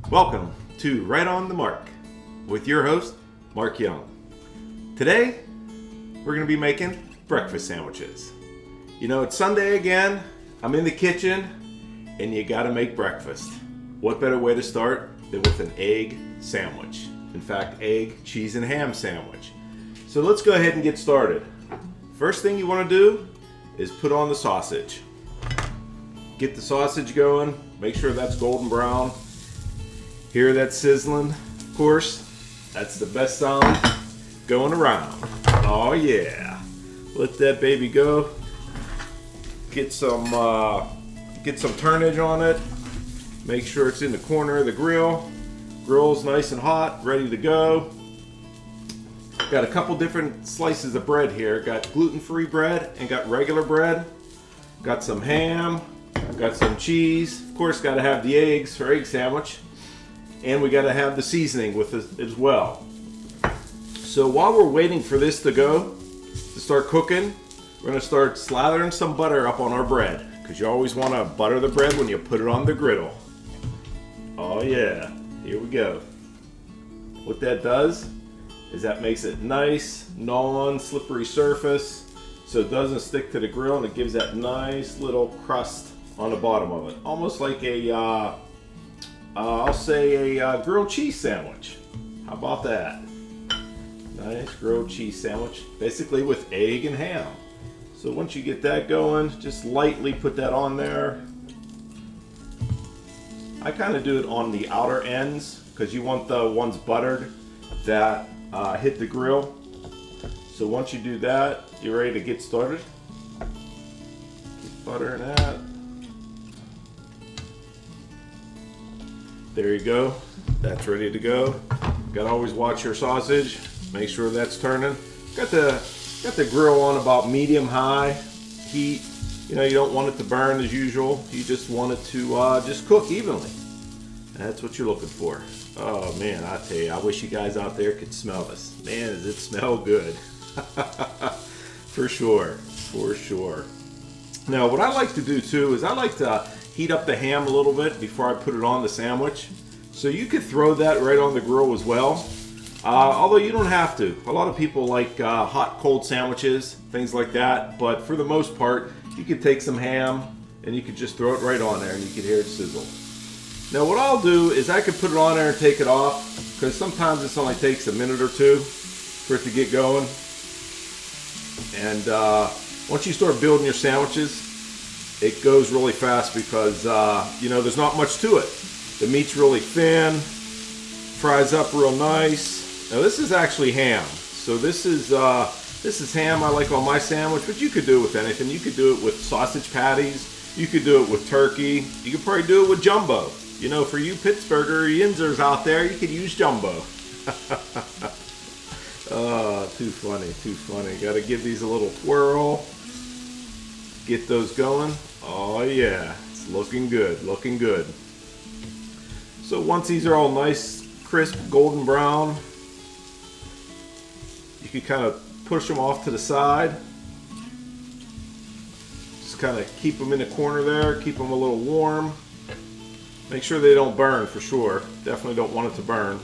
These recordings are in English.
Welcome to Right on the Mark with your host, Mark Young. Today, we're going to be making breakfast sandwiches. You know, it's Sunday again, I'm in the kitchen, and you got to make breakfast. What better way to start than with an egg sandwich? In fact, egg, cheese, and ham sandwich. So let's go ahead and get started. First thing you want to do is put on the sausage. Get the sausage going, make sure that's golden brown. Hear that sizzling? Of course, that's the best sound going around. Oh yeah. Let that baby go. Get some turnage on it. Make sure it's in the corner of the grill. Grill's nice and hot, ready to go. Got a couple different slices of bread here. Got gluten-free bread and got regular bread. Got some ham, got some cheese. Of course, got to have the eggs for egg sandwich. And we got to have the seasoning with it as well. So while we're waiting for this to go, to start cooking, we're going to start slathering some butter up on our bread. Because you always want to butter the bread when you put it on the griddle. Oh yeah, here we go. What that does is that makes it nice, non-slippery surface. So it doesn't stick to the grill and it gives that nice little crust on the bottom of it. Almost like a I'll say a grilled cheese sandwich. How about that? Nice grilled cheese sandwich, basically with egg and ham. So once you get that going, just lightly put that on there. I kind of do it on the outer ends because you want the ones buttered that hit the grill. So once you do that, you're ready to get started. Keep buttering that. There you go. That's ready to go. Gotta always watch your sausage. Make sure that's turning. Got the grill on about medium-high heat. You know, you don't want it to burn as usual. You just want it to just cook evenly. That's what you're looking for. Oh man, I tell you, I wish you guys out there could smell this. Man, does it smell good. For sure, for sure. Now, what I like to do too is I like to heat up the ham a little bit before I put it on the sandwich. So you could throw that right on the grill as well. Although you don't have to. A lot of people like hot, cold sandwiches, things like that. But for the most part, you could take some ham and you could just throw it right on there and you could hear it sizzle. Now what I'll do is I could put it on there and take it off because sometimes this only takes a minute or two for it to get going. And once you start building your sandwiches, it goes really fast because you know, there's not much to it. The meat's really thin, fries up real nice. Now this is actually ham. So this is ham I like on my sandwich, but you could do it with anything. You could do it with sausage patties. You could do it with turkey. You could probably do it with jumbo. You know, for you Pittsburgher Yinzers out there, you could use jumbo. Oh, too funny, too funny. Got to give these a little twirl. Get those going. Oh yeah, it's looking good, looking good. So once these are all nice, crisp, golden brown, you can kind of push them off to the side. Just kind of keep them in the corner there, keep them a little warm. Make sure they don't burn for sure. Definitely don't want it to burn.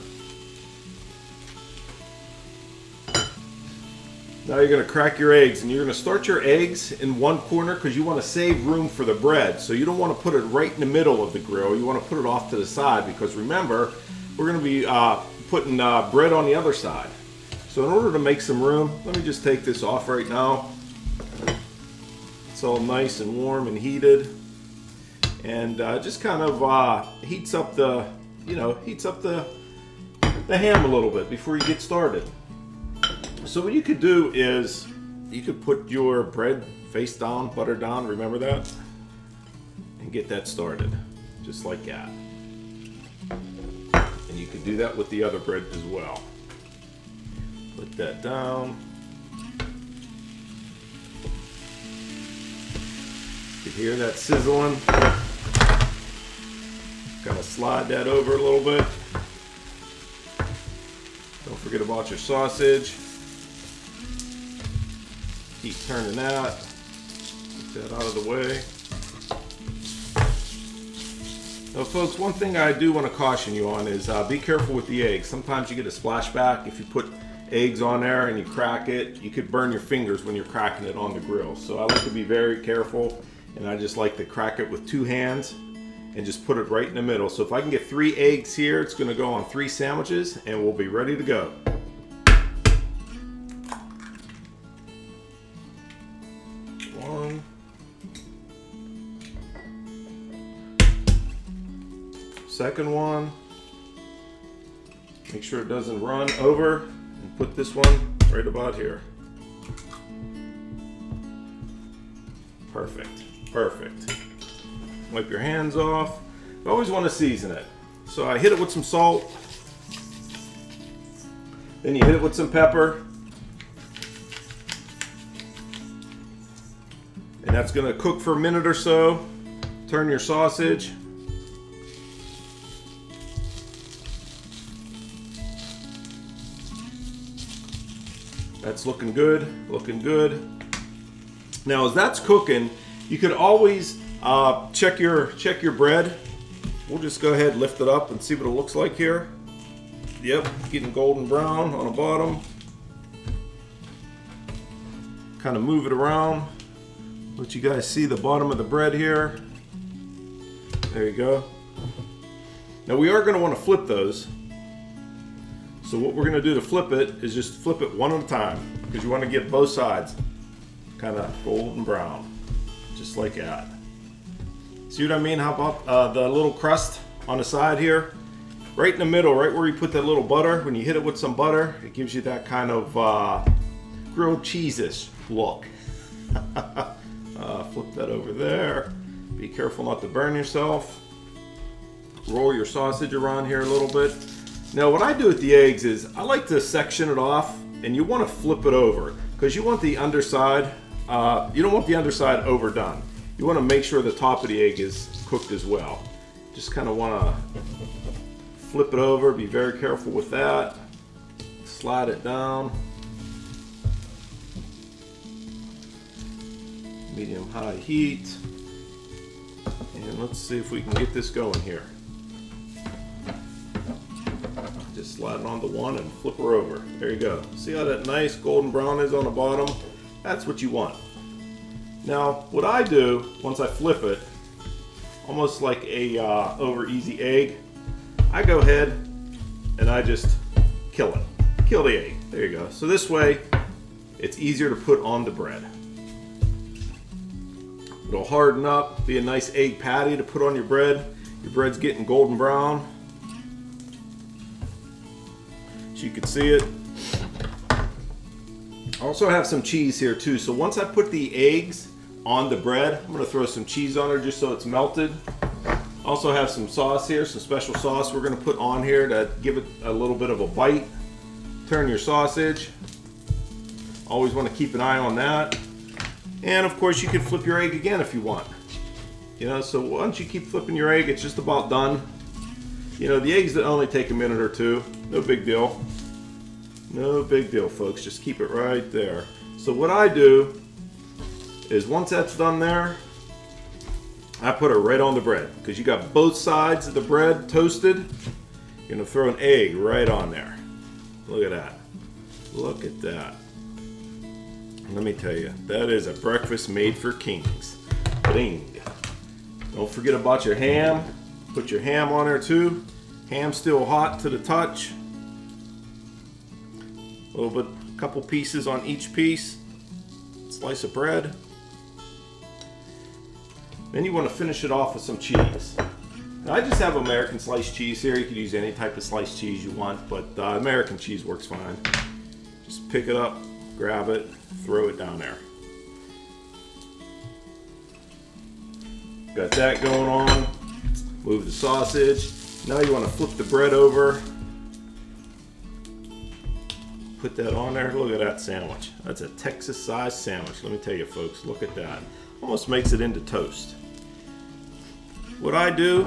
Now you're going to crack your eggs, and you're going to start your eggs in one corner because you want to save room for the bread. So you don't want to put it right in the middle of the grill. You want to put it off to the side because remember, we're going to be putting bread on the other side. So in order to make some room, let me just take this off right now. It's all nice and warm and heated. And just kind of heats up the ham a little bit before you get started. So what you could do is you could put your bread face down, butter down, remember that? And get that started, just like that. And you could do that with the other bread as well. Put that down. You can hear that sizzling. Kind of slide that over a little bit. Don't forget about your sausage. Keep turning that. Get that out of the way. Now, folks, one thing I do want to caution you on is be careful with the eggs. Sometimes you get a splashback. If you put eggs on there and you crack it, you could burn your fingers when you're cracking it on the grill. So I like to be very careful, and I just like to crack it with 2 hands and just put it right in the middle. So if I can get 3 eggs here, it's going to go on 3 sandwiches and we'll be ready to go. One. Second one. Make sure it doesn't run over, and put this one right about here. Perfect. Perfect. Wipe your hands off. You always want to season it. So I hit it with some salt. Then you hit it with some pepper. And that's going to cook for a minute or so. Turn your sausage. That's looking good, looking good. Now as that's cooking, you could always check your bread. We'll just go ahead and lift it up and see what it looks like here. Yep, getting golden brown on the bottom. Kind of move it around. Let you guys see the bottom of the bread here. There you go. Now we are going to want to flip those. So what we're going to do to flip it is just flip it one at a time, because you want to get both sides kind of golden brown, just like that. See what I mean? How about the little crust on the side here? Right in the middle, right where you put that little butter, when you hit it with some butter, it gives you that kind of grilled cheese-ish look. Flip that over there. Be careful not to burn yourself. Roll your sausage around here a little bit. Now what I do with the eggs is I like to section it off, and you want to flip it over because you want the underside, you don't want the underside overdone. You want to make sure the top of the egg is cooked as well. Just kind of want to flip it over, be very careful with that. Slide it down. Medium high heat. And let's see if we can get this going here. Just slide it on the one and flip her over. There you go. See how that nice golden brown is on the bottom? That's what you want. Now, what I do once I flip it, almost like a over easy egg, I go ahead and I just kill it. Kill the egg. There you go. So this way, it's easier to put on the bread. It'll harden up, be a nice egg patty to put on your bread. Your bread's getting golden brown. You can see it. I also have some cheese here too. So once I put the eggs on the bread, I'm going to throw some cheese on there just so it's melted. Also have some sauce here, some special sauce we're going to put on here to give it a little bit of a bite. Turn your sausage. Always want to keep an eye on that. And of course you can flip your egg again if you want. You know, so once you keep flipping your egg, it's just about done. You know, the eggs that only take a minute or two. No big deal. No big deal, folks. Just keep it right there. So what I do is once that's done there, I put it right on the bread because you got both sides of the bread toasted. You're gonna throw an egg right on there. Look at that. Look at that. Let me tell you, that is a breakfast made for kings. Bling. Don't forget about your ham. Put your ham on there too. Ham still hot to the touch. A little bit, a couple pieces on each piece. Slice of bread. Then you want to finish it off with some cheese. Now, I just have American sliced cheese here. You could use any type of sliced cheese you want, but American cheese works fine. Just pick it up, grab it, throw it down there. Got that going on. Move the sausage. Now you want to flip the bread over. Put that on there. Look at that sandwich. That's a Texas-sized sandwich. Let me tell you, folks, look at that. Almost makes it into toast. What I do,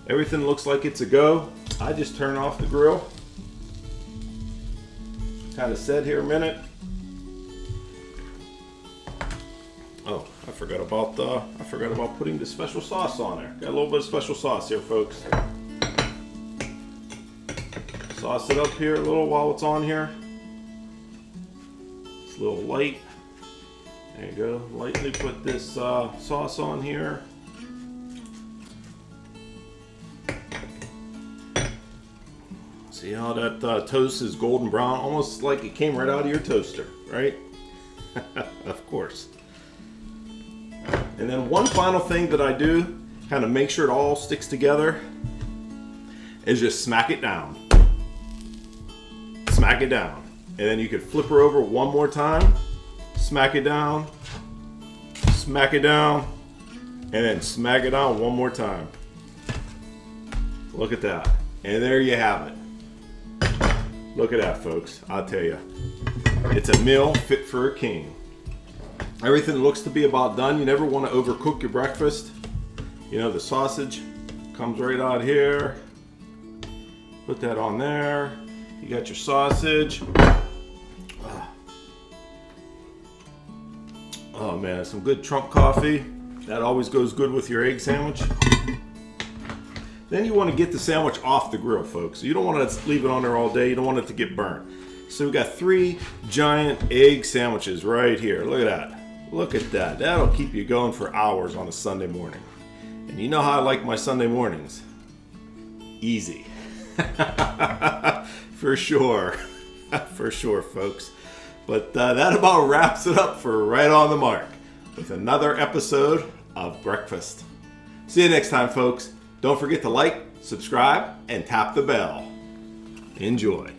everything looks like it's a go. I just turn off the grill. Kind of set here a minute. Oh, I forgot about putting the special sauce on there. Got a little bit of special sauce here, folks. Sauce it up here a little while it's on here. It's a little light. There you go. Lightly put this sauce on here. See how that toast is golden brown? Almost like it came right out of your toaster, right? Of course. And then one final thing that I do, kind of make sure it all sticks together, is just smack it down. Smack it down. And then you could flip her over one more time, smack it down, and then smack it down one more time. Look at that. And there you have it. Look at that, folks. I'll tell you. It's a meal fit for a king. Everything looks to be about done. You never want to overcook your breakfast. You know, the sausage comes right out here. Put that on there. You got your sausage. Oh man, some good Trump coffee. That always goes good with your egg sandwich. Then you want to get the sandwich off the grill, folks. You don't want to leave it on there all day. You don't want it to get burnt. So we got 3 giant egg sandwiches right here. Look at that. Look at that. That'll keep you going for hours on a Sunday morning. And you know how I like my Sunday mornings? Easy. For sure. For sure, folks. But that about wraps it up for Right on the Mark with another episode of Breakfast. See you next time, folks. Don't forget to like, subscribe, and tap the bell. Enjoy.